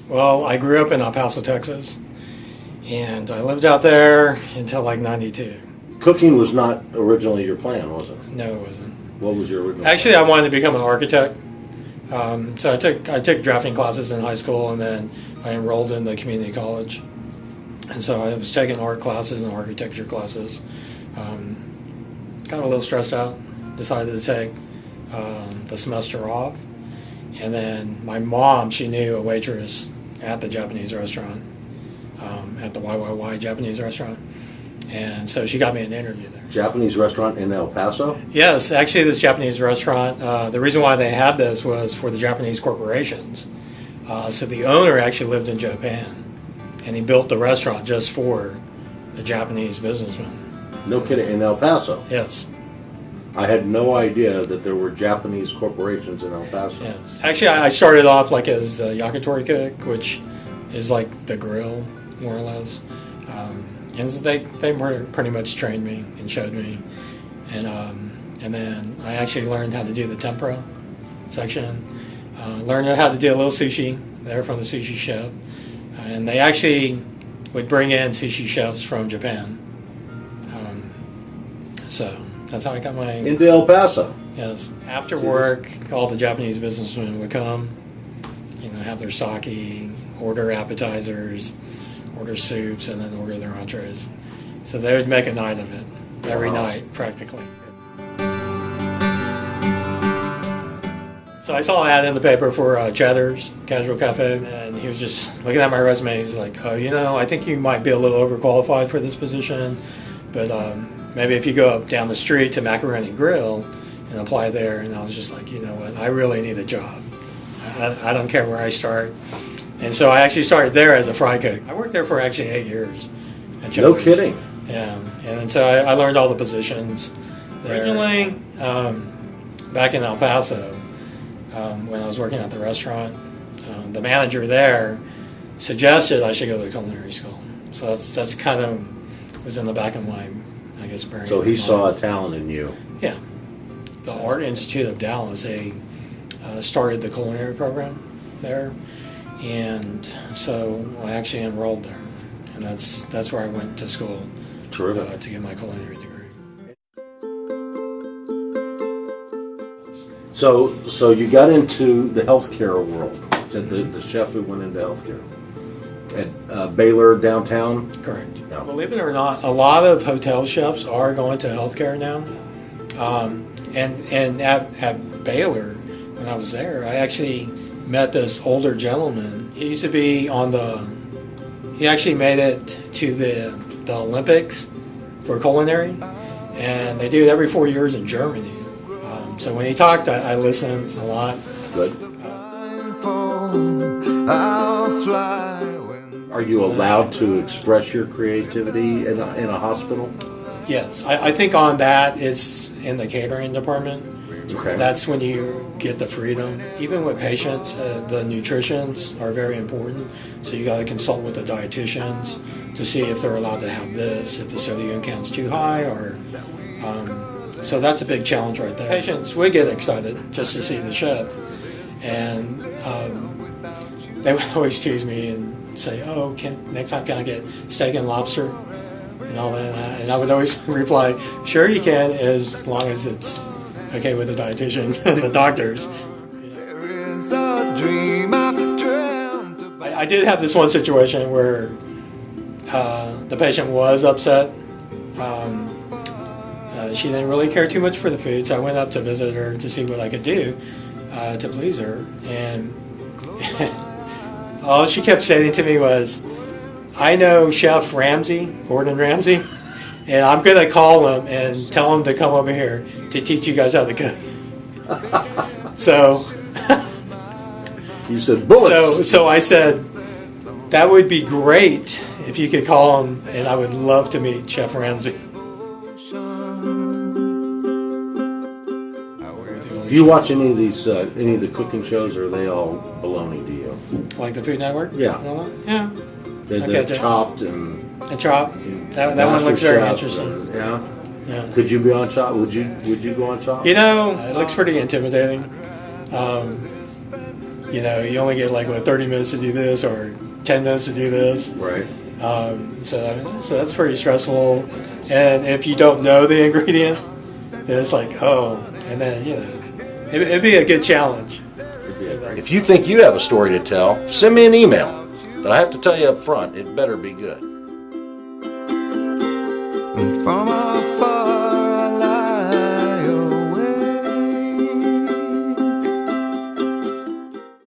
Well, I grew up in El Paso, Texas, and I lived out there until like 92. Cooking was not originally your plan, was it? No, it wasn't. What was your original Actually, I wanted to become an architect. So I took drafting classes in high school, and then I enrolled in the community college. And so I was taking art classes and architecture classes. Got a little stressed out, decided to take the semester off. And then my mom, she knew a waitress at the Japanese restaurant, at the YYY Japanese restaurant. And so she got me an interview there. Japanese restaurant in El Paso? Yes, actually this Japanese restaurant, the reason why they had this was for the Japanese corporations. So the owner actually lived in Japan, and he built the restaurant just for the Japanese businessmen. No kidding, in El Paso? Yes. I had no idea that there were Japanese corporations in El Paso. Yes. Actually, I started off like as a yakitori cook, which is like the grill, more or less. And so they pretty much trained me and showed me. And then I actually learned how to do the tempura section. Learned how to do a little sushi there from the sushi chef. And they actually would bring in sushi chefs from Japan. So that's how I got my... Into El Paso? Yes. After work, all the Japanese businessmen would come, have their sake, order appetizers, order soups, and then order their entrees. So they would make a night of it, every night, practically. So I saw an ad in the paper for Cheddar's Casual Cafe, and he was just looking at my resume. He's like, oh, I think you might be a little overqualified for this position, but maybe if you go up down the street to Macaroni Grill and apply there. And I was just like, you know what, I really need a job. I don't care where I start. And so I actually started there as a fry cook. I worked there for actually 8 years. No kidding. Yeah, and so I learned all the positions there. Originally, back in El Paso, when I was working at the restaurant, the manager there suggested I should go to culinary school. So that's kind of was in the back of my, I guess, brain. So he saw a talent in you. Yeah. The Art Institute of Dallas, they started the culinary program there. And so I actually enrolled there, and that's where I went to school. Terrific. To get my culinary degree. So you got into the healthcare world. The chef who went into healthcare at Baylor downtown. Correct. Yeah. Believe it or not, a lot of hotel chefs are going to healthcare now. And at Baylor, when I was there, I actually met this older gentleman. He used to be he actually made it to the Olympics for culinary, and they do it every 4 years in Germany. So when he talked, I listened a lot. Good. Are you allowed to express your creativity in a hospital? Yes, I think on that it's in the catering department. Okay. That's when you get the freedom. Even with patients, the nutritions are very important. So you got to consult with the dieticians to see if they're allowed to have this, if the sodium count's too high, or so that's a big challenge right there. Patients would get excited just to see the chef, and they would always tease me and say, "Oh, next time can I get steak and lobster?" and all that. And I would always reply, "Sure, you can, as long as it's okay with the dietitians and the doctors." I did have this one situation where the patient was upset. She didn't really care too much for the food, so I went up to visit her to see what I could do to please her. And all she kept saying to me was, "I know Chef Gordon Ramsay, and I'm going to call him and tell him to come over here to teach you guys how to cook." So you said bullets. So I said, that would be great if you could call him, and I would love to meet Chef Ramsay. Do you watch any of the cooking shows, or are they all baloney to you? Like the Food Network? Yeah. Yeah. The Chopped and... The Chopped. That one looks very interesting. Yeah. Could you be on Chopped? Would you go on Chopped? It looks pretty intimidating. you know, you only get like, 30 minutes to do this or 10 minutes to do this. Right. So that's pretty stressful. And if you don't know the ingredient, then it's like, oh, and then, you know, it'd be a good challenge. If you think you have a story to tell, send me an email. But I have to tell you up front, it better be good. From